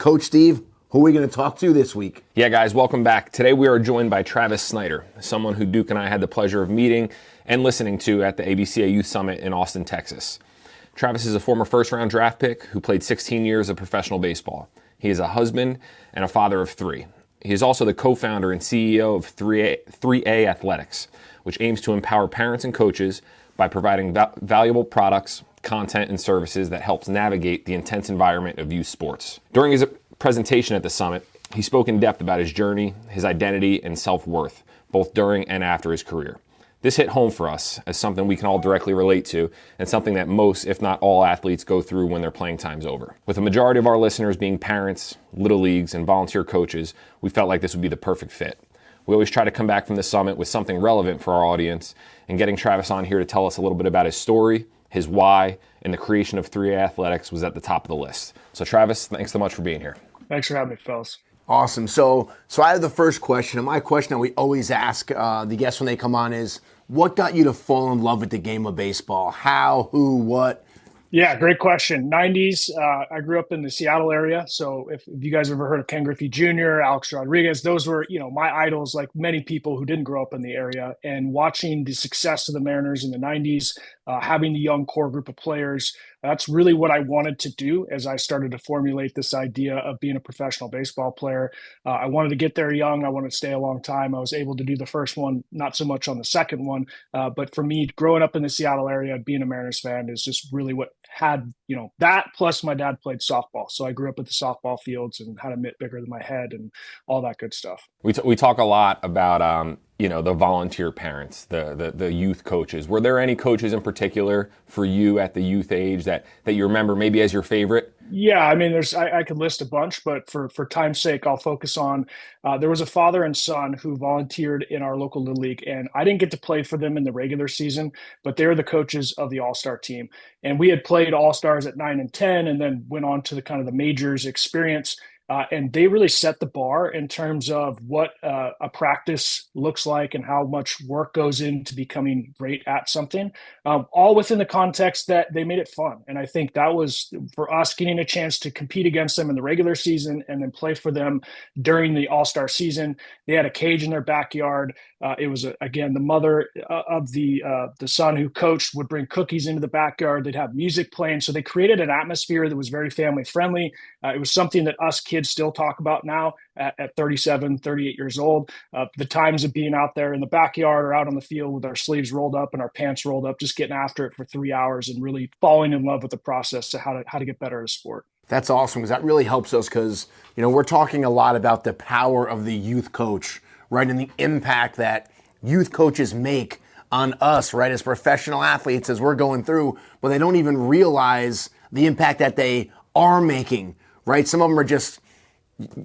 Coach Steve, who are we going to talk to this week? Yeah, guys, welcome back. Today we are joined by Travis Snider, someone who Duke and I had the pleasure of meeting and listening to at the ABCA Youth Summit in Austin, Texas. Travis is a former first-round draft pick who played 16 years of professional baseball. He is a husband and a father of three. He is also the co-founder and CEO of 3A Athletics, which aims to empower parents and coaches by providing valuable products, content, and services that helps navigate the intense environment of youth sports. During his presentation at the summit, he spoke in depth about his journey, his identity, and self-worth, both during and after his career. This hit home for us as something we can all directly relate to and something that most, if not all, athletes go through when their playing time's over. With a majority of our listeners being parents, little leagues, and volunteer coaches, we felt like this would be the perfect fit. We always try to come back from the summit with something relevant for our audience, and getting Travis on here to tell us a little bit about his story, his why, and the creation of 3A Athletics was at the top of the list. So Travis, thanks so much for being here. Thanks for having me, fellas. Awesome. So I have the first question, and my question that we always ask the guests when they come on is, what got you to fall in love with the game of baseball? How, who, what? Yeah, great question. 90s, I grew up in the Seattle area. So if you guys ever heard of Ken Griffey Jr., Alex Rodriguez, those were, my idols, like many people who didn't grow up in the area. And watching the success of the Mariners in the 90s, having the young core group of players, that's really what I wanted to do as I started to formulate this idea of being a professional baseball player. I wanted to get there young. I wanted to stay a long time. I was able to do the first one, not so much on the second one. But for me, growing up in the Seattle area, being a Mariners fan is just really what had, that plus my dad played softball. So I grew up at the softball fields and had a mitt bigger than my head and all that good stuff. We talk a lot about, the volunteer parents, the youth coaches. Were there any coaches in particular for you at the youth age that you remember maybe as your favorite? Yeah, I mean, I could list a bunch, but for time's sake, I'll focus on, there was a father and son who volunteered in our local little league, and I didn't get to play for them in the regular season, but they were the coaches of the all-star team. And we had played all-stars at 9 and 10 and then went on to the kind of the majors experience. And they really set the bar in terms of what a practice looks like and how much work goes into becoming great at something, all within the context that they made it fun. And I think that was for us getting a chance to compete against them in the regular season and then play for them during the all-star season. They had a cage in their backyard. It was, again, the mother of the son who coached would bring cookies into the backyard. They'd have music playing. So they created an atmosphere that was very family friendly. It was something that us kids still talk about now at 37, 38 years old. The times of being out there in the backyard or out on the field with our sleeves rolled up and our pants rolled up, just getting after it for 3 hours and really falling in love with the process to how to get better at a sport. That's awesome, because that really helps us, because, we're talking a lot about the power of the youth coach, right, and the impact that youth coaches make on us, right, as professional athletes as we're going through, but they don't even realize the impact that they are making, right? Some of them are just,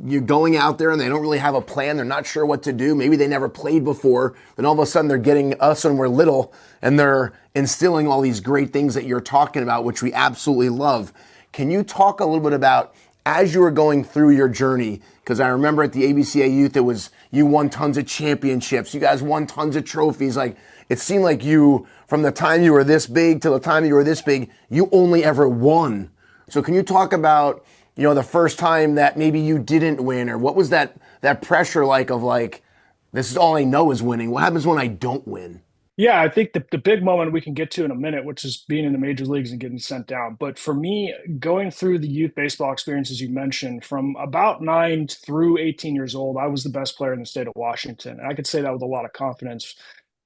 you're going out there and they don't really have a plan. They're not sure what to do. Maybe they never played before. Then all of a sudden they're getting us when we're little and they're instilling all these great things that you're talking about, which we absolutely love. Can you talk a little bit about, as you were going through your journey, because I remember at the ABCA Youth, you won tons of championships. You guys won tons of trophies. Like, it seemed like you, from the time you were this big to the time you were this big, you only ever won. So can you talk about, the first time that maybe you didn't win, or what was that pressure like of like, this is all I know is winning. What happens when I don't win? Yeah, I think the big moment we can get to in a minute, which is being in the major leagues and getting sent down. But for me, going through the youth baseball experiences you mentioned, from about 9 through 18 years old, I was the best player in the state of Washington. And I could say that with a lot of confidence.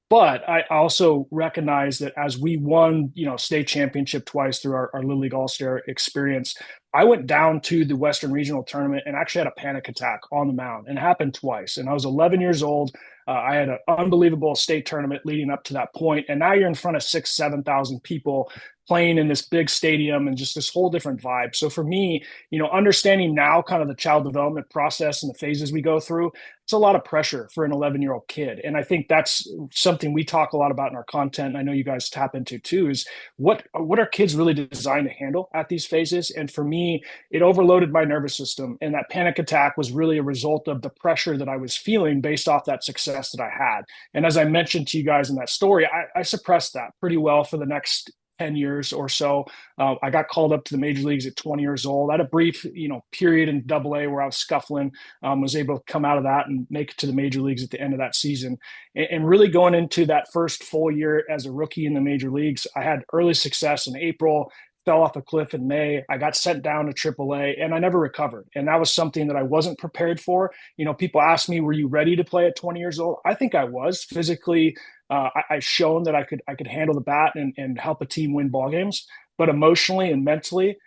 But I also recognize that as we won, state championship twice through our Little League All-Star experience, I went down to the Western Regional Tournament and actually had a panic attack on the mound, and it happened twice. And I was 11 years old. I had an unbelievable state tournament leading up to that point. And now you're in front of 6,000, 7,000 people playing in this big stadium and just this whole different vibe. So for me, understanding now kind of the child development process and the phases we go through, it's a lot of pressure for an 11-year-old kid. And I think that's something we talk a lot about in our content, and I know you guys tap into too, is what are kids really designed to handle at these phases? And for me, it overloaded my nervous system. And that panic attack was really a result of the pressure that I was feeling based off that success that I had. And as I mentioned to you guys in that story, I suppressed that pretty well for the next 10 years or so. I got called up to the major leagues at 20 years old. I had a brief, period in AA where I was scuffling, was able to come out of that and make it to the major leagues at the end of that season. And really going into that first full year as a rookie in the major leagues, I had early success in April, fell off a cliff in May. I got sent down to AAA and I never recovered. And that was something that I wasn't prepared for. People ask me, were you ready to play at 20 years old? I think I was physically. I shown that I could handle the bat and help a team win ball games, but emotionally and mentally,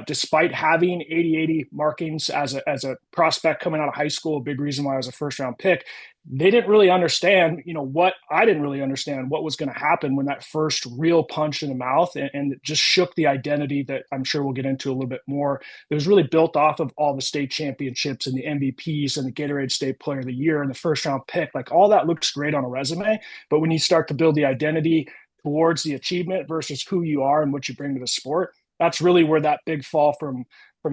despite having 80-80 markings as a prospect coming out of high school, a big reason why I was a first round pick, they didn't really understand, what I didn't really understand what was going to happen when that first real punch in the mouth and it just shook the identity that I'm sure we'll get into a little bit more. It was really built off of all the state championships and the MVPs and the Gatorade State Player of the Year and the first round pick. Like all that looks great on a resume, but when you start to build the identity towards the achievement versus who you are and what you bring to the sport, that's really where that big fall from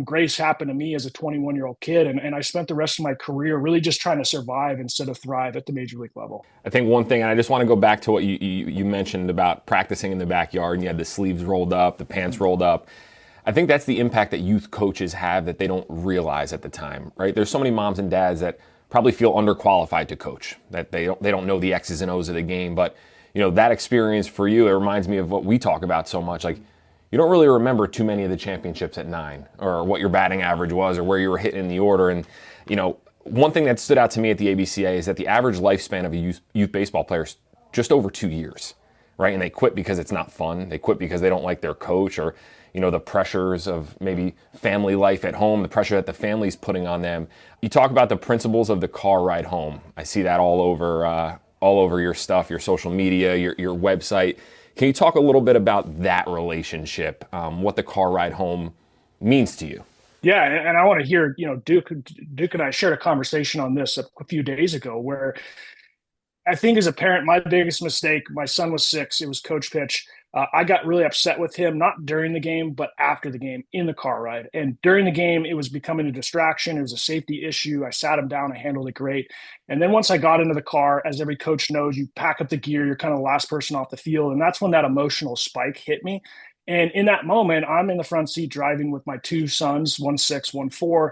grace happened to me as a 21-year-old kid. And I spent the rest of my career really just trying to survive instead of thrive at the major league level. I think one thing, and I just want to go back to what you mentioned about practicing in the backyard and you had the sleeves rolled up, the pants rolled up. I think that's the impact that youth coaches have that they don't realize at the time, right? There's so many moms and dads that probably feel underqualified to coach, that they don't know the X's and O's of the game. But, that experience for you, it reminds me of what we talk about so much. Like, you don't really remember too many of the championships at 9 or what your batting average was or where you were hitting in the order. And, one thing that stood out to me at the ABCA is that the average lifespan of a youth baseball player is just over 2 years, right? And they quit because it's not fun. They quit because they don't like their coach or, the pressures of maybe family life at home, the pressure that the family's putting on them. You talk about the principles of the car ride home. I see that all over your stuff, your social media, your website. Can you talk a little bit about that relationship, what the car ride home means to you? Yeah, and I want to hear, Duke and I shared a conversation on this a few days ago where I think as a parent, my biggest mistake, my son was 6, it was coach pitch. I got really upset with him, not during the game, but after the game in the car ride. And during the game, it was becoming a distraction. It was a safety issue. I sat him down. I handled it great. And then once I got into the car, as every coach knows, you pack up the gear. You're kind of the last person off the field. And that's when that emotional spike hit me. And in that moment, I'm in the front seat driving with my 2 sons, 1-6, 1-4,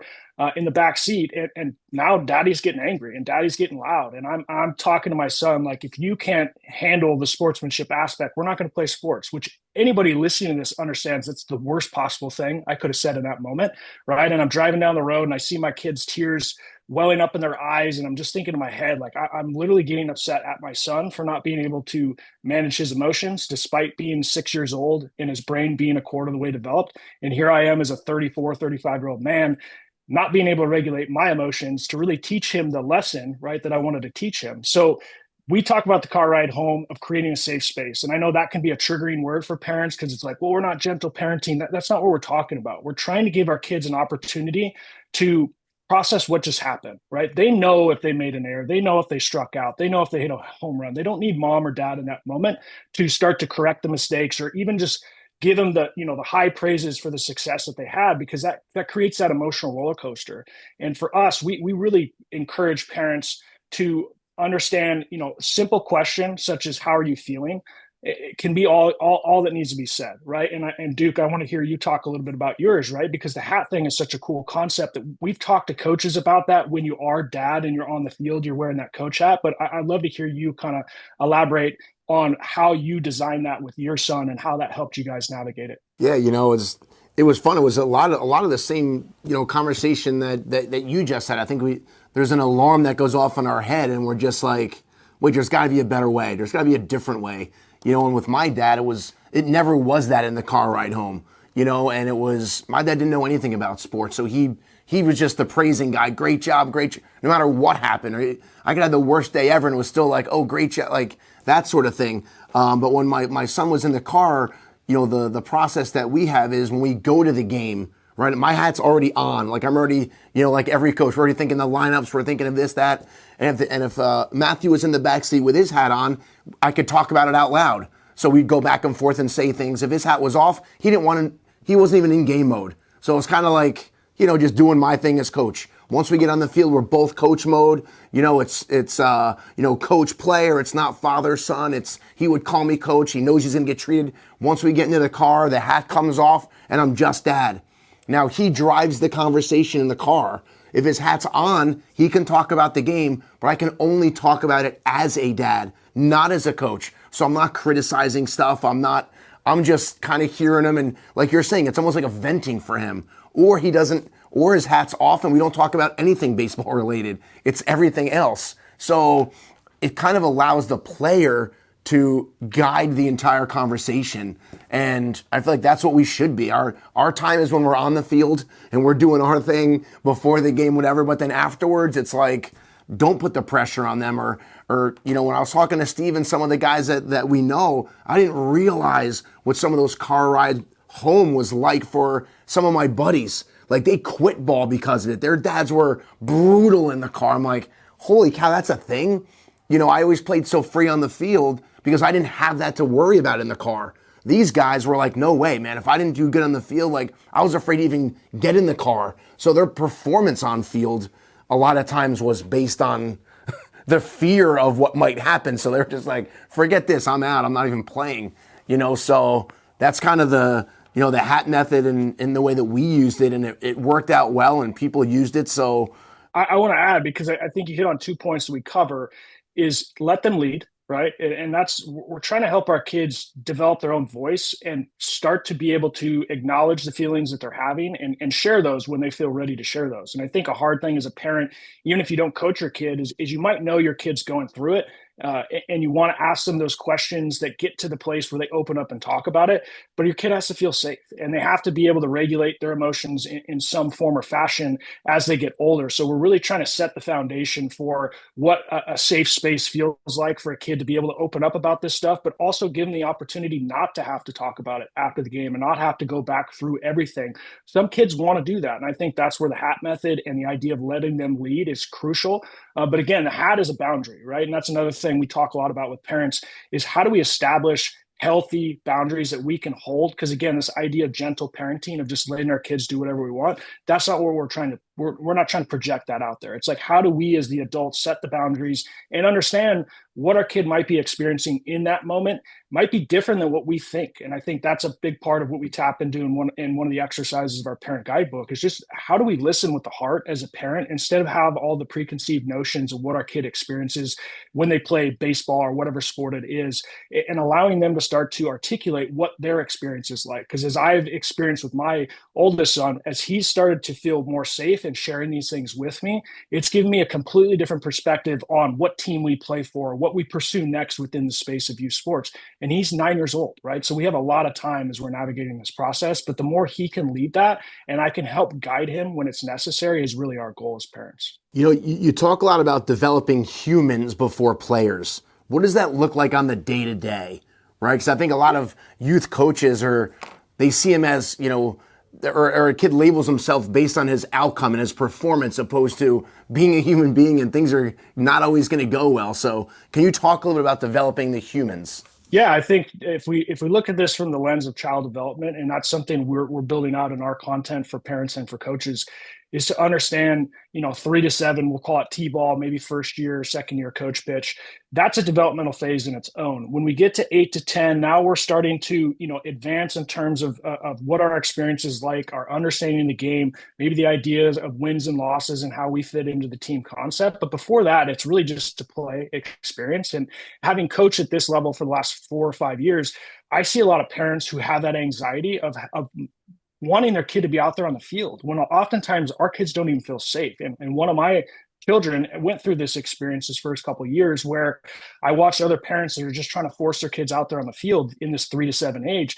in the back seat. And now daddy's getting angry and daddy's getting loud. And I'm talking to my son, like, if you can't handle the sportsmanship aspect, we're not going to play sports, which anybody listening to this understands that's the worst possible thing I could have said in that moment. Right. And I'm driving down the road and I see my kids' tears welling up in their eyes. And I'm just thinking in my head, like, I'm literally getting upset at my son for not being able to manage his emotions, despite being 6 years old and his brain being a quarter of the way developed. And here I am as a 34, 35-year-old man, not being able to regulate my emotions to really teach him the lesson, right, that I wanted to teach him. So we talk about the car ride home of creating a safe space. And I know that can be a triggering word for parents because it's like, well, we're not gentle parenting. That's not what we're talking about. We're trying to give our kids an opportunity to process what just happened, right? They know if they made an error. They know if they struck out. They know if they hit a home run. They don't need mom or dad in that moment to start to correct the mistakes or even just give them the high praises for the success that they had, because that creates that emotional roller coaster. And for us, we really encourage parents to understand, simple questions such as, how are you feeling? It can be all that needs to be said, right? And Duke, I want to hear you talk a little bit about yours, right? Because the hat thing is such a cool concept that we've talked to coaches about that. When you are dad and you're on the field, you're wearing that coach hat. But I'd love to hear you kind of elaborate on how you designed that with your son and how that helped you guys navigate it. Yeah, it was fun. It was a lot of the same, conversation that you just had. I think there's an alarm that goes off in our head and we're just like, wait, there's got to be a better way. There's got to be a different way. And with my dad, it never was that in the car ride home, and my dad didn't know anything about sports. So he was just the praising guy. Great job. No matter what happened. I could have the worst day ever and it was still like, oh, great job, like that sort of thing. But when my son was in the car, the process that we have is when we go to the game, right? My hat's already on. Like I'm already, like every coach, we're already thinking the lineups, we're thinking of this, that. And if Matthew was in the backseat with his hat on, I could talk about it out loud. So we'd go back and forth and say things. If his hat was off, he wasn't even in game mode. So it was kind of like just doing my thing as coach. Once we get on the field, we're both coach mode. It's coach player. It's not father son. He would call me coach. He knows he's going to get treated. Once we get into the car, the hat comes off and I'm just dad. Now he drives the conversation in the car. If his hat's on, he can talk about the game, but I can only talk about it as a dad, not as a coach. So I'm not criticizing stuff. I'm just kind of hearing him. And like you're saying, it's almost like a venting for him. Or his hat's off and we don't talk about anything baseball related. It's everything else. So it kind of allows the player to guide the entire conversation. And I feel like that's what we should be. Our time is when we're on the field and we're doing our thing before the game, whatever. But then afterwards, it's like, don't put the pressure on them. Or when I was talking to Steve and some of the guys that we know, I didn't realize what some of those car rides home was like for some of my buddies. Like they quit ball because of it. Their dads were brutal in the car. I'm like, holy cow, that's a thing. I always played so free on the field because I didn't have that to worry about in the car. These guys were like, no way, man. If I didn't do good on the field, like I was afraid to even get in the car. So their performance on field a lot of times was based on the fear of what might happen. So they're just like, forget this, I'm out. I'm not even playing. So that's kind of the hat method and the way that we used it. And it worked out well and people used it. So I want to add, because I think you hit on 2 points that we cover, is let them lead, right? And we're trying to help our kids develop their own voice and start to be able to acknowledge the feelings that they're having and share those when they feel ready to share those. And I think a hard thing as a parent, even if you don't coach your kid, is you might know your kid's going through it. And you want to ask them those questions that get to the place where they open up and talk about it. But your kid has to feel safe and they have to be able to regulate their emotions in some form or fashion as they get older. So we're really trying to set the foundation for what a safe space feels like for a kid to be able to open up about this stuff, but also give them the opportunity not to have to talk about it after the game and not have to go back through everything. Some kids want to do that. And I think that's where the hat method and the idea of letting them lead is crucial. But again, the hat is a boundary, right? And that's another thing we talk a lot about with parents is how do we establish healthy boundaries that we can hold? Because again, this idea of gentle parenting, of just letting our kids do whatever we want, that's not what we're not trying to project that out there. It's like, how do we as the adults set the boundaries and understand what our kid might be experiencing in that moment might be different than what we think. And I think that's a big part of what we tap into in one of the exercises of our parent guidebook is just how do we listen with the heart as a parent instead of have all the preconceived notions of what our kid experiences when they play baseball or whatever sport it is, and allowing them to start to articulate what their experience is like. Because as I've experienced with my oldest son, as he's started to feel more safe and sharing these things with me, it's given me a completely different perspective on what team we play for, what we pursue next within the space of youth sports. And he's 9 years old, right? So we have a lot of time as we're navigating this process, but the more he can lead that and I can help guide him when it's necessary is really our goal as parents. You talk a lot about developing humans before players. What does that look like on the day-to-day, right? Because I think a lot of youth coaches they see him as, or a kid labels himself based on his outcome and his performance opposed to being a human being and things are not always going to go well. So can you talk a little bit about developing the humans? Yeah, I think if we look at this from the lens of child development, and that's something we're building out in our content for parents and for coaches, is to understand, 3 to 7, we'll call it T-ball, maybe first year, second year coach pitch. That's a developmental phase in its own. When we get to 8 to 10, now we're starting to, advance in terms of what our experience is like, our understanding the game, maybe the ideas of wins and losses and how we fit into the team concept. But before that, it's really just a play experience. And having coached at this level for the last 4 or 5 years, I see a lot of parents who have that anxiety of wanting their kid to be out there on the field when oftentimes our kids don't even feel safe. And one of my children went through this experience this first couple of years where I watched other parents that are just trying to force their kids out there on the field in this 3 to 7 age.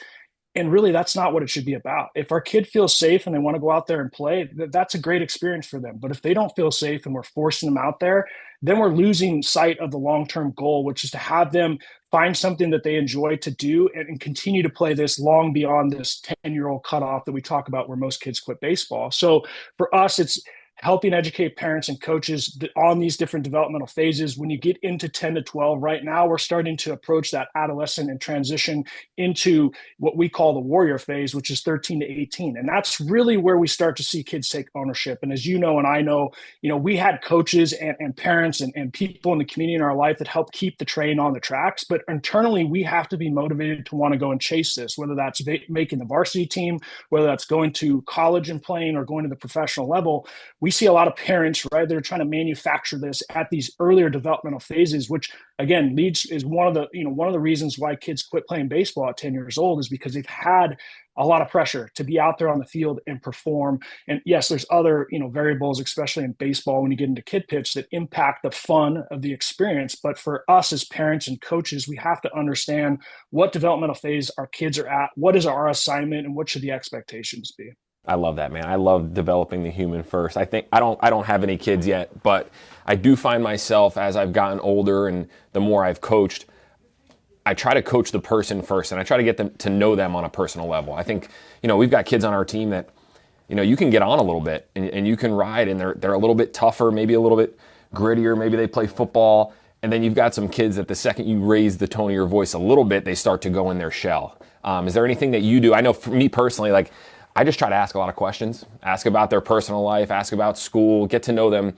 And really, that's not what it should be about. If our kid feels safe and they want to go out there and play, that's a great experience for them. But if they don't feel safe and we're forcing them out there, then we're losing sight of the long-term goal, which is to have them find something that they enjoy to do and continue to play this long beyond this 10-year-old cutoff that we talk about where most kids quit baseball. So for us, it's helping educate parents and coaches on these different developmental phases. When you get into 10 to 12, right now, we're starting to approach that adolescent and transition into what we call the warrior phase, which is 13 to 18. And that's really where we start to see kids take ownership. And as you know, and I know, we had coaches and parents and people in the community in our life that help keep the train on the tracks. But internally, we have to be motivated to want to go and chase this, whether that's making the varsity team, whether that's going to college and playing or going to the professional level. We see a lot of parents, right? They're trying to manufacture this at these earlier developmental phases, which again is one of the reasons why kids quit playing baseball at 10 years old, is because they've had a lot of pressure to be out there on the field and perform. And yes, there's other, variables, especially in baseball, when you get into kid pitch, that impact the fun of the experience. But for us as parents and coaches, we have to understand what developmental phase our kids are at, what is our assignment, and what should the expectations be. I love that, man. I love developing the human first. I think I don't have any kids yet, but I do find myself, as I've gotten older and the more I've coached, I try to coach the person first, and I try to get them to know them on a personal level. I think, we've got kids on our team that, you can get on a little bit and you can ride, and they're a little bit tougher, maybe a little bit grittier, maybe they play football. And then you've got some kids that the second you raise the tone of your voice a little bit, they start to go in their shell. Is there anything that you do? I know for me personally, I just try to ask a lot of questions, ask about their personal life, ask about school, get to know them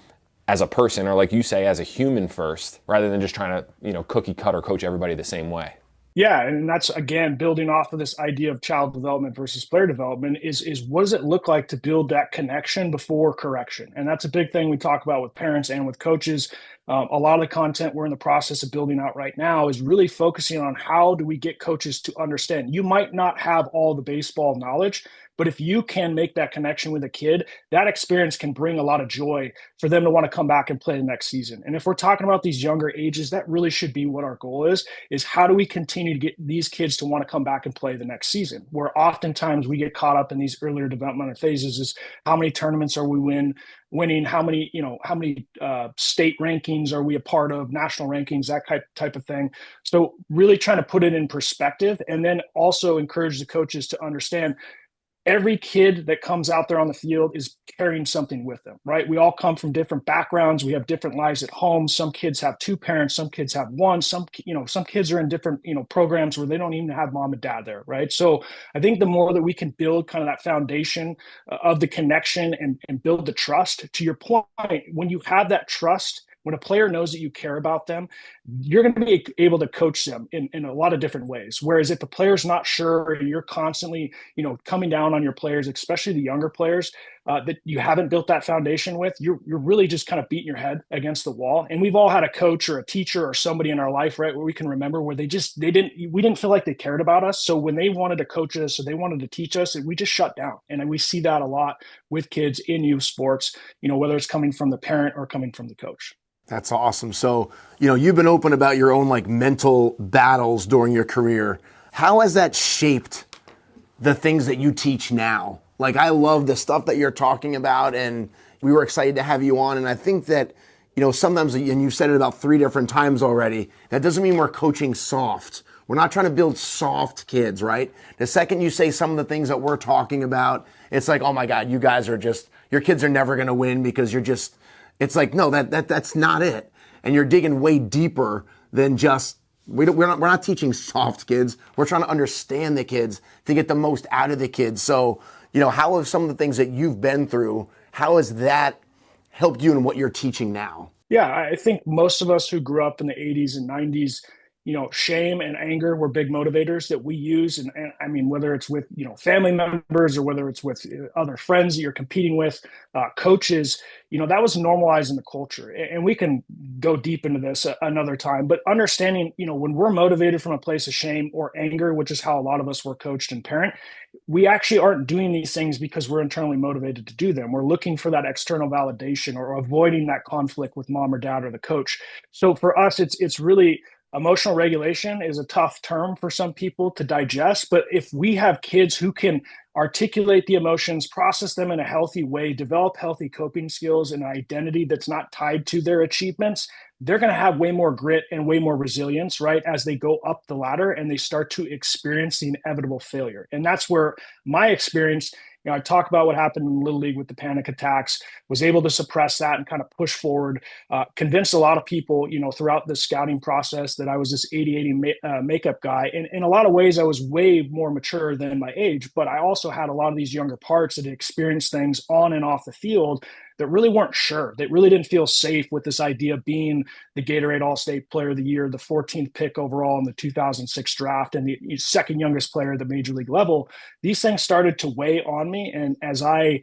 as a person, or like you say, as a human first, rather than just trying to, cookie cutter coach everybody the same way. Yeah, and that's, again, building off of this idea of child development versus player development is what does it look like to build that connection before correction? And that's a big thing we talk about with parents and with coaches. A lot of the content we're in the process of building out right now is really focusing on how do we get coaches to understand. You might not have all the baseball knowledge, but if you can make that connection with a kid, that experience can bring a lot of joy for them to want to come back and play the next season. And if we're talking about these younger ages, that really should be what our goal is how do we continue to get these kids to want to come back and play the next season? Where oftentimes we get caught up in these earlier developmental phases is how many tournaments are we winning, how many state rankings are we a part of, national rankings, that type of thing. So really trying to put it in perspective, and then also encourage the coaches to understand every kid that comes out there on the field is carrying something with them, right? We all come from different backgrounds. We have different lives at home. Some kids have two parents, some kids have one, some kids are in different, programs where they don't even have mom and dad there, right? So I think the more that we can build kind of that foundation of the connection and build the trust, to your point, when you have that trust, when a player knows that you care about them, you're going to be able to coach them in a lot of different ways. Whereas if the player's not sure, you're constantly, coming down on your players, especially the younger players that you haven't built that foundation with, you're really just kind of beating your head against the wall. And we've all had a coach or a teacher or somebody in our life, right, where we can remember where we didn't feel like they cared about us. So when they wanted to coach us or they wanted to teach us, we just shut down. And we see that a lot with kids in youth sports, whether it's coming from the parent or coming from the coach. That's awesome. So, you've been open about your own mental battles during your career. How has that shaped the things that you teach now? I love the stuff that you're talking about, and we were excited to have you on. And I think that, sometimes, and you've said it about 3 different times already, that doesn't mean we're coaching soft. We're not trying to build soft kids, right? The second you say some of the things that we're talking about, it's like, oh my God, you guys are your kids are never going to win because it's like, no, that's not it. And you're digging way deeper than just, we're not teaching soft kids. We're trying to understand the kids to get the most out of the kids. So, how have some of the things that you've been through, how has that helped you in what you're teaching now? Yeah, I think most of us who grew up in the 80s and 90s, shame and anger were big motivators that we use. And I mean, whether it's with, family members or whether it's with other friends that you're competing with, coaches, that was normalized in the culture. And we can go deep into this another time, but understanding, when we're motivated from a place of shame or anger, which is how a lot of us were coached and parent, we actually aren't doing these things because we're internally motivated to do them. We're looking for that external validation or avoiding that conflict with mom or dad or the coach. So for us, it's really, emotional regulation is a tough term for some people to digest, but if we have kids who can articulate the emotions, process them in a healthy way, develop healthy coping skills and an identity that's not tied to their achievements, they're going to have way more grit and way more resilience, right, as they go up the ladder and they start to experience the inevitable failure. And that's where my experience, I talk about what happened in Little League with the panic attacks, was able to suppress that and kind of push forward, convinced a lot of people, throughout the scouting process that I was this 80-80 makeup guy. And in a lot of ways, I was way more mature than my age, but I also had a lot of these younger parts that had experienced things on and off the field that really weren't sure. They really didn't feel safe with this idea of being the Gatorade All-State Player of the Year, the 14th pick overall in the 2006 draft, and the second youngest player at the major league level. These things started to weigh on me. And as I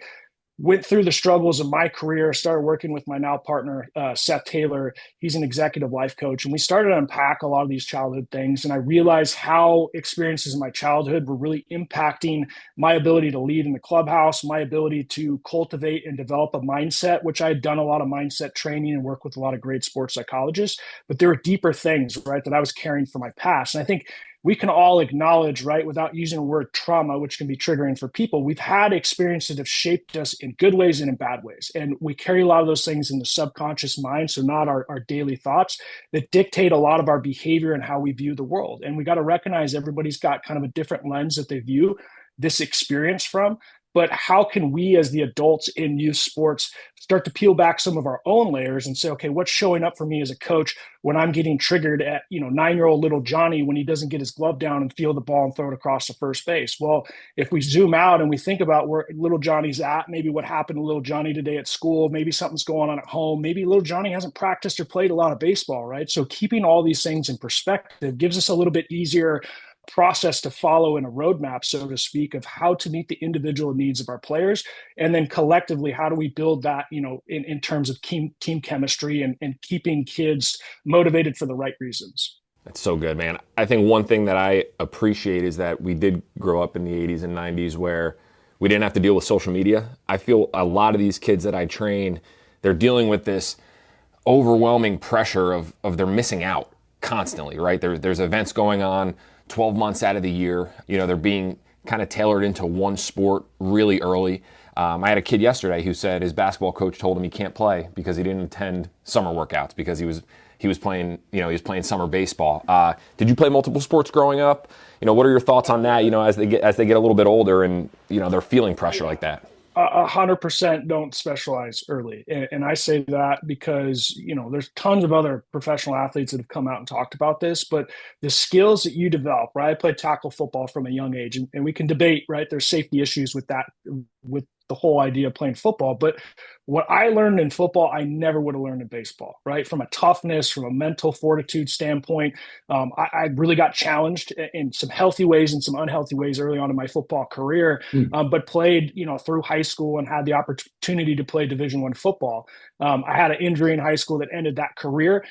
went through the struggles of my career, started working with my now partner, Seth Taylor. He's an executive life coach. And we started to unpack a lot of these childhood things. And I realized how experiences in my childhood were really impacting my ability to lead in the clubhouse, my ability to cultivate and develop a mindset, which I had done a lot of mindset training and work with a lot of great sports psychologists. But there were deeper things, right, that I was carrying from my past. And I think we can all acknowledge, right, without using the word trauma, which can be triggering for people, we've had experiences that have shaped us in good ways and in bad ways. And we carry a lot of those things in the subconscious mind, so not our daily thoughts, that dictate a lot of our behavior and how we view the world. And we got to recognize everybody's got kind of a different lens that they view this experience from. But how can we as the adults in youth sports start to peel back some of our own layers and say, okay, what's showing up for me as a coach when I'm getting triggered at, 9-year-old little Johnny when he doesn't get his glove down and feel the ball and throw it across the first base? Well, if we zoom out and we think about where little Johnny's at, maybe what happened to little Johnny today at school, maybe something's going on at home, maybe little Johnny hasn't practiced or played a lot of baseball, right? So keeping all these things in perspective gives us a little bit easier process to follow in a roadmap, so to speak, of how to meet the individual needs of our players. And then collectively, how do we build that, in terms of team chemistry and keeping kids motivated for the right reasons. That's so good, man. I think one thing that I appreciate is that we did grow up in the 80s and 90s where we didn't have to deal with social media. I feel a lot of these kids that I train, they're dealing with this overwhelming pressure of they're missing out constantly, right? There's events going on 12 months out of the year. They're being kind of tailored into one sport really early. I had a kid yesterday who said his basketball coach told him he can't play because he didn't attend summer workouts because he was playing, he was playing summer baseball. Did you play multiple sports growing up? What are your thoughts on that, as they get a little bit older and, they're feeling pressure like that? 100% don't specialize early. And I say that because, there's tons of other professional athletes that have come out and talked about this, but the skills that you develop, right? I played tackle football from a young age, and we can debate, right? There's safety issues with that, with the whole idea of playing football. But what I learned in football, I never would have learned in baseball, right? From a toughness, from a mental fortitude standpoint, I really got challenged in some healthy ways and some unhealthy ways early on in my football career, but played, through high school and had the opportunity to play Division I football. I had an injury in high school that ended that career.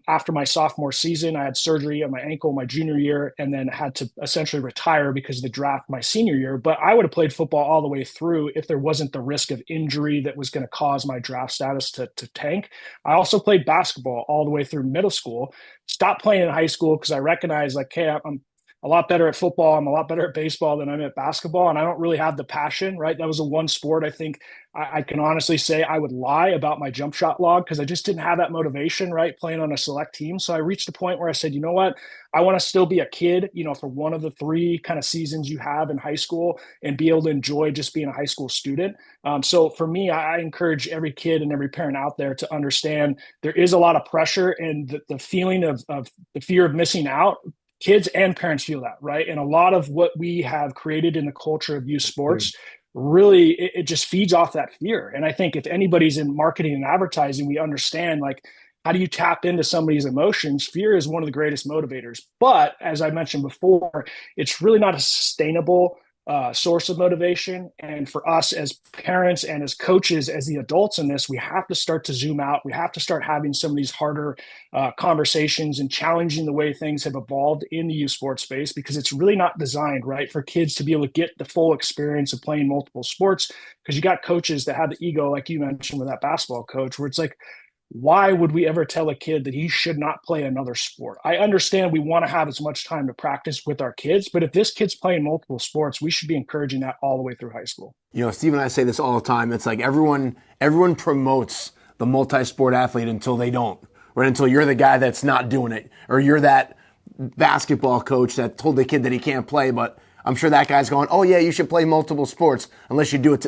After my sophomore season, I had surgery on my ankle my junior year, and then had to essentially retire because of the draft my senior year. But I would have played football all the way through if there wasn't the risk of injury that was going to cause my draft status to tank. I also played basketball all the way through middle school. Stopped playing in high school because I recognized, like, hey, I'm a lot better at football. I'm a lot better at baseball than I'm at basketball. And I don't really have the passion, right? That was the one sport I think I can honestly say I would lie about my jump shot log because I just didn't have that motivation, right? Playing on a select team. So I reached a point where I said, you know what? I want to still be a kid, for one of the three kind of seasons you have in high school and be able to enjoy just being a high school student. So for me, I encourage every kid and every parent out there to understand there is a lot of pressure and the feeling of the fear of missing out. Kids and parents feel that, right? And a lot of what we have created in the culture of youth sports really, it just feeds off that fear. And I think if anybody's in marketing and advertising, we understand, like, how do you tap into somebody's emotions? Fear is one of the greatest motivators. But as I mentioned before, it's really not a sustainable source of motivation. And for us as parents and as coaches, as the adults in this, we have to start to zoom out. We have to start having some of these harder conversations and challenging the way things have evolved in the youth sports space, because it's really not designed, right, for kids to be able to get the full experience of playing multiple sports. Because you got coaches that have the ego, like you mentioned with that basketball coach, where it's like, why would we ever tell a kid that he should not play another sport? I understand we want to have as much time to practice with our kids, but if this kid's playing multiple sports, we should be encouraging that all the way through high school. Steve and I say this all the time. It's like everyone promotes the multi-sport athlete until they don't, right? Until you're the guy that's not doing it, or you're that basketball coach that told the kid that he can't play, but I'm sure that guy's going, oh yeah, you should play multiple sports unless you do it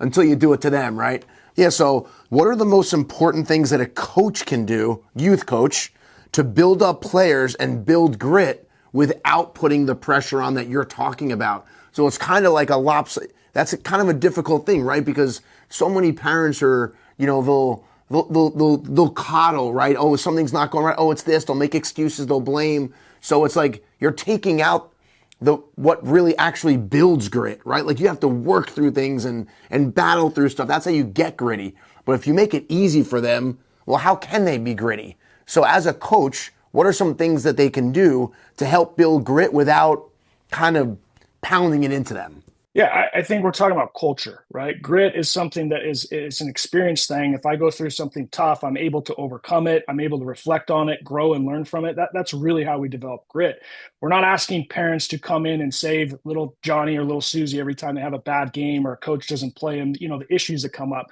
until you do it to them, right? Yeah, so what are the most important things that a coach can do, youth coach, to build up players and build grit without putting the pressure on that you're talking about? So it's kind of like a lopsided, that's kind of a difficult thing, right? Because so many parents are, they'll coddle, right? Oh, something's not going right. Oh, it's this. They'll make excuses. They'll blame. So it's like you're taking out what really actually builds grit, right? Like you have to work through things and battle through stuff. That's how you get gritty. But if you make it easy for them, well, how can they be gritty? So as a coach, what are some things that they can do to help build grit without kind of pounding it into them? Yeah, I think we're talking about culture, right? Grit is something that is an experience thing. If I go through something tough, I'm able to overcome it. I'm able to reflect on it, grow and learn from it. That's really how we develop grit. We're not asking parents to come in and save little Johnny or little Susie every time they have a bad game or a coach doesn't play them, the issues that come up.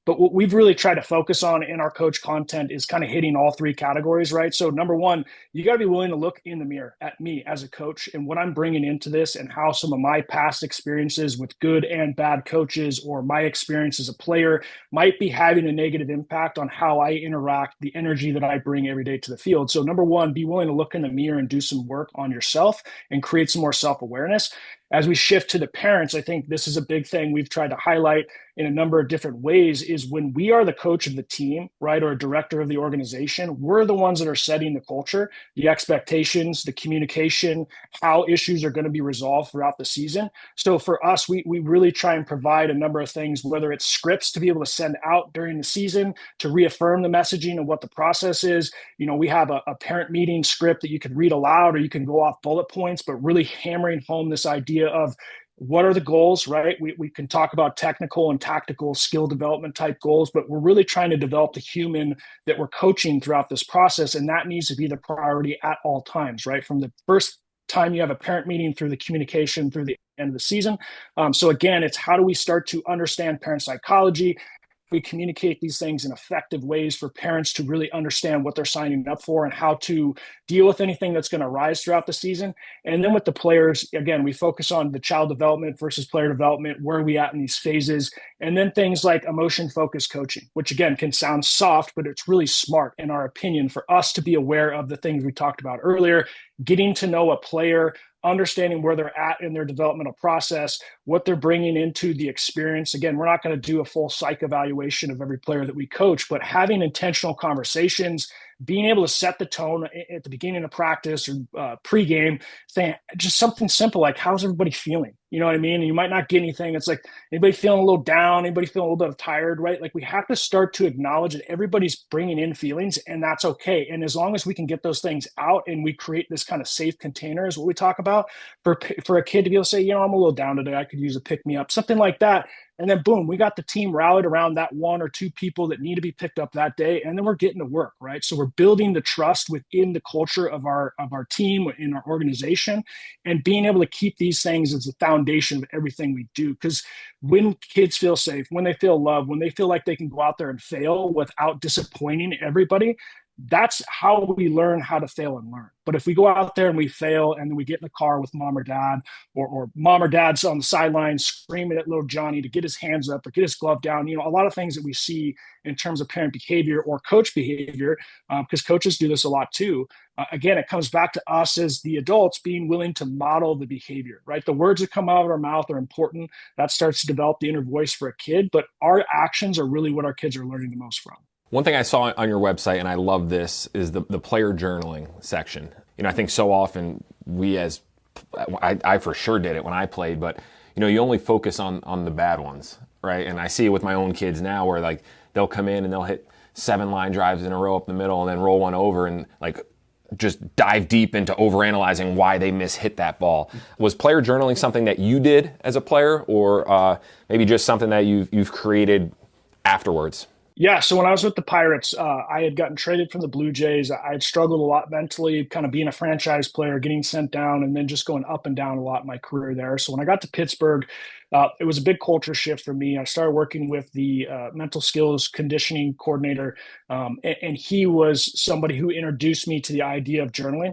But what we've really tried to focus on in our coach content is kind of hitting all three categories, right? So number one, you got to be willing to look in the mirror at me as a coach and what I'm bringing into this and how some of my past experiences with good and bad coaches or my experience as a player might be having a negative impact on how I interact, the energy that I bring every day to the field. So number one, be willing to look in the mirror and do some work on yourself and create some more self-awareness. As we shift to the parents, I think this is a big thing we've tried to highlight in a number of different ways is when we are the coach of the team, right, or a director of the organization, we're the ones that are setting the culture, the expectations, the communication, how issues are going to be resolved throughout the season. So for us, we really try and provide a number of things, whether it's scripts to be able to send out during the season to reaffirm the messaging of what the process is. We have a parent meeting script that you can read aloud or you can go off bullet points, but really hammering home this idea of what are the goals, right? We can talk about technical and tactical skill development type goals, but we're really trying to develop the human that we're coaching throughout this process. And that needs to be the priority at all times, right? From the first time you have a parent meeting through the communication through the end of the season. So again, it's how do we start to understand parent psychology? We communicate these things in effective ways for parents to really understand what they're signing up for and how to deal with anything that's going to arise throughout the season. And then with the players, again, we focus on the child development versus player development. Where are we at in these phases? And then things like emotion-focused coaching, which again can sound soft, but it's really smart in our opinion for us to be aware of the things we talked about earlier, getting to know a player, understanding where they're at in their developmental process, what they're bringing into the experience. Again, we're not going to do a full psych evaluation of every player that we coach, but having intentional conversations, being able to set the tone at the beginning of practice or pregame, saying just something simple like, how's everybody feeling? You know what I mean? And you might not get anything. It's like, anybody feeling a little down? Anybody feeling a little bit tired, right? Like we have to start to acknowledge that everybody's bringing in feelings and that's okay. And as long as we can get those things out and we create this kind of safe container is what we talk about for a kid to be able to say, I'm a little down today. I could use a pick me up, something like that. And then boom, we got the team rallied around that one or two people that need to be picked up that day. And then we're getting to work, right? So we're building the trust within the culture of our team, in our organization, and being able to keep these things as the foundation of everything we do. Because when kids feel safe, when they feel loved, when they feel like they can go out there and fail without disappointing everybody, that's how we learn how to fail and learn. But if we go out there and we fail and then we get in the car with mom or dad, or mom or dad's on the sidelines screaming at little Johnny to get his hands up or get his glove down, a lot of things that we see in terms of parent behavior or coach behavior, because coaches do this a lot too. Again, it comes back to us as the adults being willing to model the behavior, right? The words that come out of our mouth are important. That starts to develop the inner voice for a kid, but our actions are really what our kids are learning the most from. One thing I saw on your website, and I love this, is the player journaling section. I think so often I for sure did it when I played, but you only focus on the bad ones, right? And I see it with my own kids now where like they'll come in and they'll hit 7 line drives in a row up the middle and then roll one over and like just dive deep into overanalyzing why they mishit that ball. Was player journaling something that you did as a player, or maybe just something that you've created afterwards? Yeah, so when I was with the Pirates, I had gotten traded from the Blue Jays. I had struggled a lot mentally, kind of being a franchise player, getting sent down, and then just going up and down a lot in my career there. So when I got to Pittsburgh, it was a big culture shift for me. I started working with the mental skills conditioning coordinator, and he was somebody who introduced me to the idea of journaling.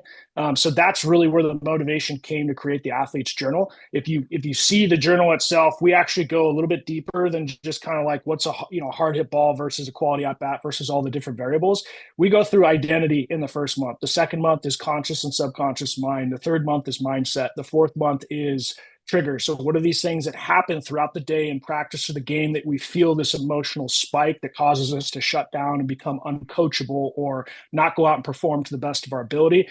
So that's really where the motivation came to create the Athlete's Journal. If you see the journal itself, we actually go a little bit deeper than just kind of like what's a hard hit ball versus a quality at bat versus all the different variables. We go through identity in the first month. The second month is conscious and subconscious mind. The third month is mindset. The fourth month is triggers. So what are these things that happen throughout the day in practice of the game that we feel this emotional spike that causes us to shut down and become uncoachable or not go out and perform to the best of our ability?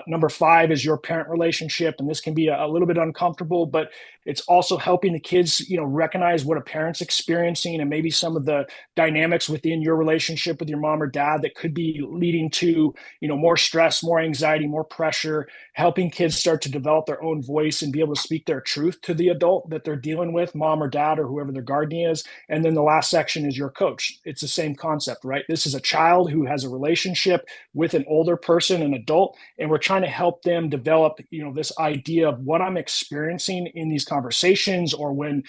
Number 5 is your parent relationship. And this can be a little bit uncomfortable, but it's also helping the kids, recognize what a parent's experiencing and maybe some of the dynamics within your relationship with your mom or dad that could be leading to, more stress, more anxiety, more pressure, helping kids start to develop their own voice and be able to speak their truth to the adult that they're dealing with, mom or dad or whoever their guardian is. And then the last section is your coach. It's the same concept, right? This is a child who has a relationship with an older person, an adult, and we're trying to help them develop, this idea of what I'm experiencing in these conversations, or when,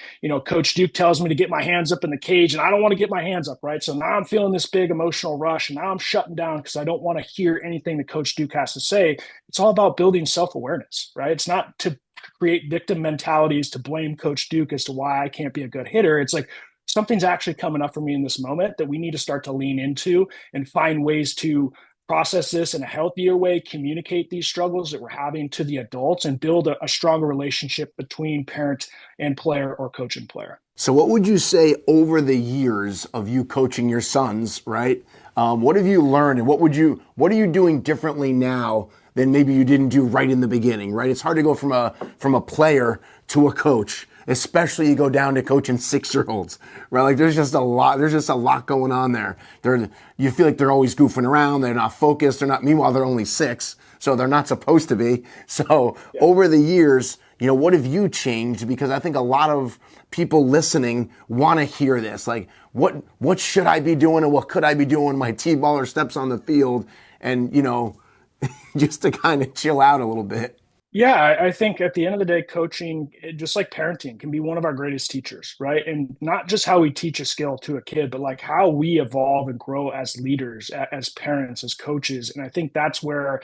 Coach Duke tells me to get my hands up in the cage and I don't want to get my hands up, right? So now I'm feeling this big emotional rush and now I'm shutting down because I don't want to hear anything that Coach Duke has to say. It's all about building self-awareness, right? It's not to create victim mentalities to blame Coach Duke as to why I can't be a good hitter. It's like something's actually coming up for me in this moment that we need to start to lean into and find ways to process this in a healthier way, communicate these struggles that we're having to the adults, and build a stronger relationship between parent and player or coach and player. So what would you say over the years of you coaching your sons, right? What have you learned, and what are you doing differently now than maybe you didn't do right in the beginning, right? It's hard to go from a player to a coach, especially you go down to coaching 6-year-olds, right? Like there's just a lot going on there. You feel like they're always goofing around. They're not focused. Meanwhile, they're only 6, so they're not supposed to be. So over the years, what have you changed? Because I think a lot of people listening want to hear this. Like, what should I be doing, and what could I be doing when my T-baller steps on the field? And, just to kind of chill out a little bit. Yeah, I think at the end of the day, coaching, just like parenting, can be one of our greatest teachers, right? And not just how we teach a skill to a kid, but like how we evolve and grow as leaders, as parents, as coaches. And I think that's where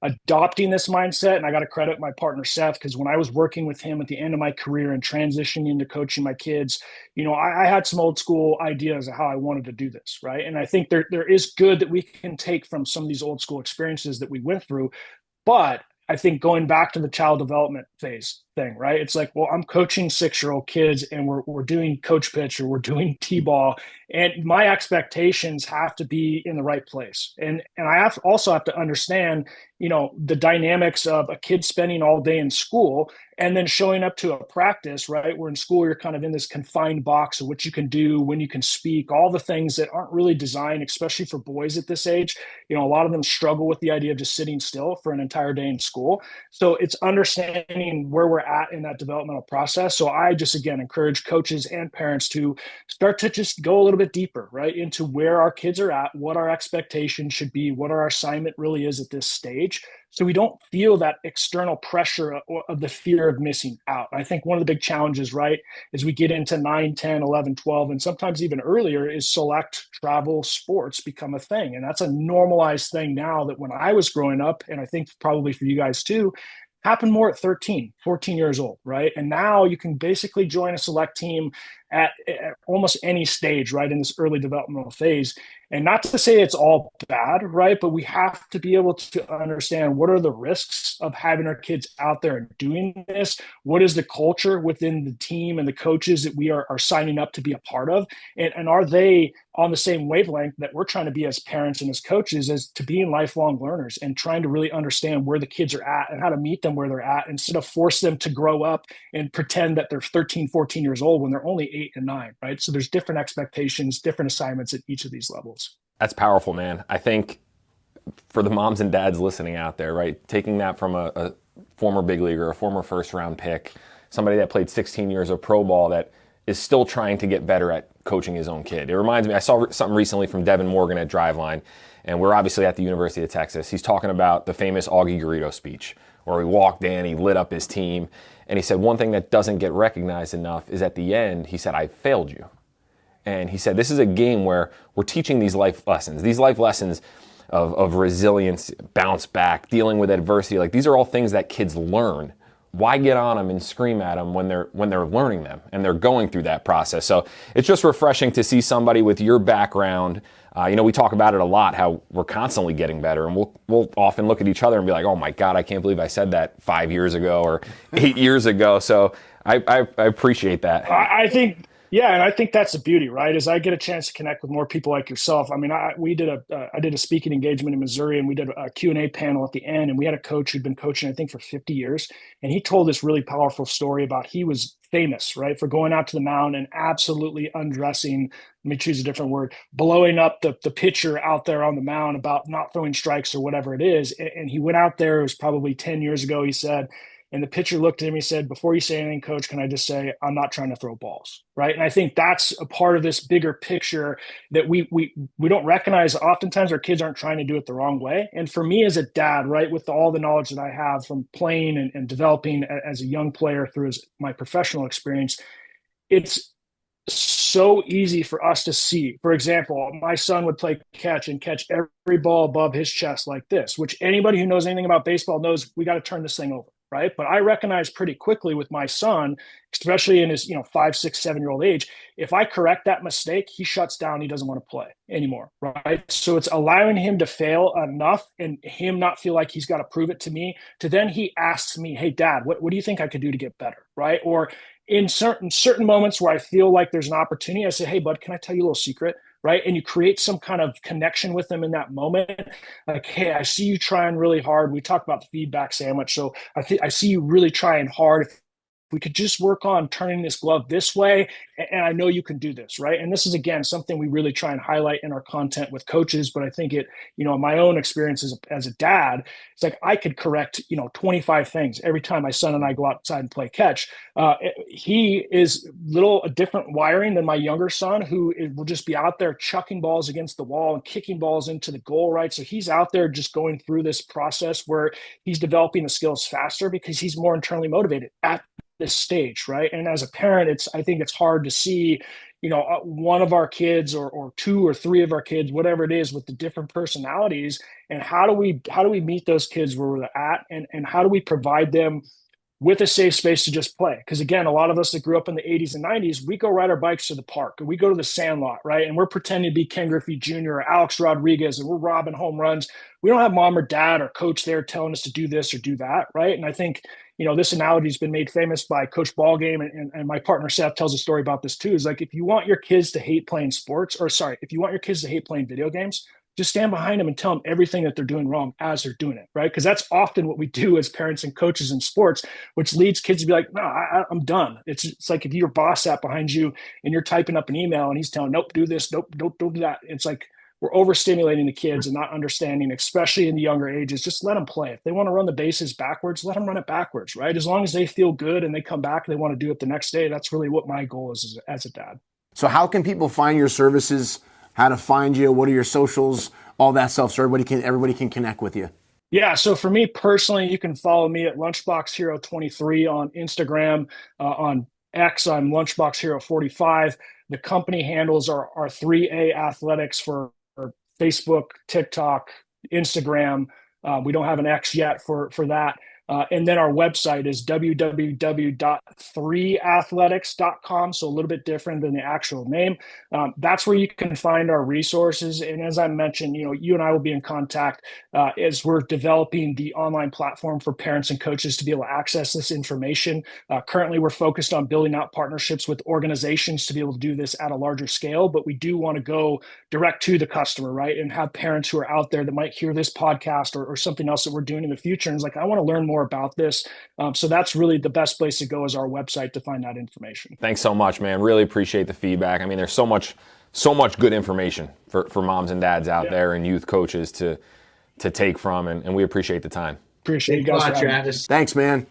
adopting this mindset, and I got to credit my partner Seth, because when I was working with him at the end of my career and transitioning into coaching my kids, I had some old school ideas of how I wanted to do this, right? And I think there is good that we can take from some of these old school experiences that we went through, but I think going back to the child development phase thing, right? It's like, well, I'm coaching 6-year-old kids and we're doing coach pitch or we're doing T-ball, and my expectations have to be in the right place. And I also have to understand, the dynamics of a kid spending all day in school and then showing up to a practice, right? Where in school, you're kind of in this confined box of what you can do, when you can speak, all the things that aren't really designed, especially for boys at this age. A lot of them struggle with the idea of just sitting still for an entire day in school. So it's understanding where we're at in that developmental process. So I just, again, encourage coaches and parents to start to just go a little bit deeper, right, into where our kids are at, what our expectations should be, what our assignment really is at this stage, so we don't feel that external pressure of the fear of missing out. I think one of the big challenges, right, as we get into 9, 10, 11, 12, and sometimes even earlier, is select travel sports become a thing. And that's a normalized thing now that when I was growing up, and I think probably for you guys too, happened more at 13, 14 years old, right? And now you can basically join a select team at almost any stage, right, in this early developmental phase. And not to say it's all bad, right, but we have to be able to understand what are the risks of having our kids out there and doing this. What is the culture within the team and the coaches that we are signing up to be a part of? And are they on the same wavelength that we're trying to be as parents and as coaches, as to being lifelong learners and trying to really understand where the kids are at and how to meet them where they're at, instead of force them to grow up and pretend that they're 13, 14 years old when they're only 8 and 9, right? So there's different expectations, different assignments at each of these levels. That's powerful, man. I think for the moms and dads listening out there, right, taking that from a former big leaguer, a former first-round pick, somebody that played 16 years of pro ball that is still trying to get better at coaching his own kid. It reminds me, I saw something recently from Devin Morgan at Driveline, and we're obviously at the University of Texas. He's talking about the famous Augie Garrido speech, or he walked in, he lit up his team. And he said, one thing that doesn't get recognized enough is at the end, he said, I failed you. And he said, this is a game where we're teaching these life lessons of resilience, bounce back, dealing with adversity. Like, these are all things that kids learn. Why get on them and scream at them when they're learning them and they're going through that process? So it's just refreshing to see somebody with your background. We talk about it a lot, how we're constantly getting better, and we'll often look at each other and be like, oh my God, I can't believe I said that 5 years ago or 8 years ago. So I appreciate that. I think, yeah, and I think that's the beauty, right? Is I get a chance to connect with more people like yourself. I mean, I did a speaking engagement in Missouri, and we did a Q&A panel at the end, and we had a coach who'd been coaching, I think, for 50 years, and he told this really powerful story about he was famous, right, for going out to the mound and absolutely undressing, let me choose a different word, blowing up the pitcher out there on the mound about not throwing strikes or whatever it is. And he went out there, it was probably 10 years ago, he said, and the pitcher looked at him, he said, before you say anything, coach, can I just say, I'm not trying to throw balls, right? And I think that's a part of this bigger picture that we don't recognize. Oftentimes our kids aren't trying to do it the wrong way. And for me as a dad, right, with all the knowledge that I have from playing and developing as a young player through my professional experience, it's so easy for us to see. For example, my son would play catch and catch every ball above his chest like this, which anybody who knows anything about baseball knows we got to turn this thing over. Right. But I recognized pretty quickly with my son, especially in his, 5, 6, 7-year-old age, if I correct that mistake, he shuts down. He doesn't want to play anymore. Right. So it's allowing him to fail enough and him not feel like he's got to prove it to me, to then he asks me, hey, Dad, what do you think I could do to get better? Right. Or in certain moments where I feel like there's an opportunity, I say, hey, bud, can I tell you a little secret? Right. And you create some kind of connection with them in that moment. Like, hey, I see you trying really hard. We talk about the feedback sandwich. So I see you really trying hard. We could just work on turning this glove this way. And I know you can do this, right? And this is, again, something we really try and highlight in our content with coaches. But I think it, my own experience as a dad, it's like I could correct, 25 things every time my son and I go outside and play catch. He is a different wiring than my younger son, who will just be out there chucking balls against the wall and kicking balls into the goal, right? So he's out there just going through this process where he's developing the skills faster because he's more internally motivated at this stage, right? And as a parent, I think it's hard to see, one of our kids or 2 or 3 of our kids, whatever it is, with the different personalities, and how do we meet those kids where they're at, and how do we provide them with a safe space to just play? Because again, a lot of us that grew up in the 80s and 90s, we go ride our bikes to the park, and we go to the sandlot, right? And we're pretending to be Ken Griffey Jr. or Alex Rodriguez, and we're robbing home runs. We don't have mom or dad or coach there telling us to do this or do that, right? And I think, this analogy has been made famous by Coach Ballgame, and my partner Seth tells a story about this too. Is like, if you want your kids to hate playing if you want your kids to hate playing video games, just stand behind them and tell them everything that they're doing wrong as they're doing it, right? Because that's often what we do as parents and coaches in sports, which leads kids to be like, no, I'm done. It's like if your boss sat behind you and you're typing up an email and he's telling, nope, do this, nope, don't do that. It's like we're overstimulating the kids and not understanding, especially in the younger ages. Just let them play. If they want to run the bases backwards, let them run it backwards, right? As long as they feel good and they come back and they want to do it the next day, that's really what my goal is as a dad. So how can people find your services? How to find you? What are your socials? All that stuff, so everybody can connect with you. Yeah, so for me personally, you can follow me at Lunchbox Hero 23 on Instagram. On X, I'm Lunchbox Hero 45. The company handles are 3A Athletics for Facebook, TikTok, Instagram. We don't have an X yet for that. And then our website is www.3athletics.com. So a little bit different than the actual name. That's where you can find our resources. And as I mentioned, you and I will be in contact as we're developing the online platform for parents and coaches to be able to access this information. Currently, we're focused on building out partnerships with organizations to be able to do this at a larger scale, but we do want to go direct to the customer, right? And have parents who are out there that might hear this podcast or something else that we're doing in the future. And it's like, I want to learn more about this. So that's really the best place to go, is our website to find that information. Thanks so much, man. Really appreciate the feedback. I mean, there's so much good information for moms and dads out there and youth coaches to take from, and we appreciate the time. Appreciate you guys. Travis. Thanks, man.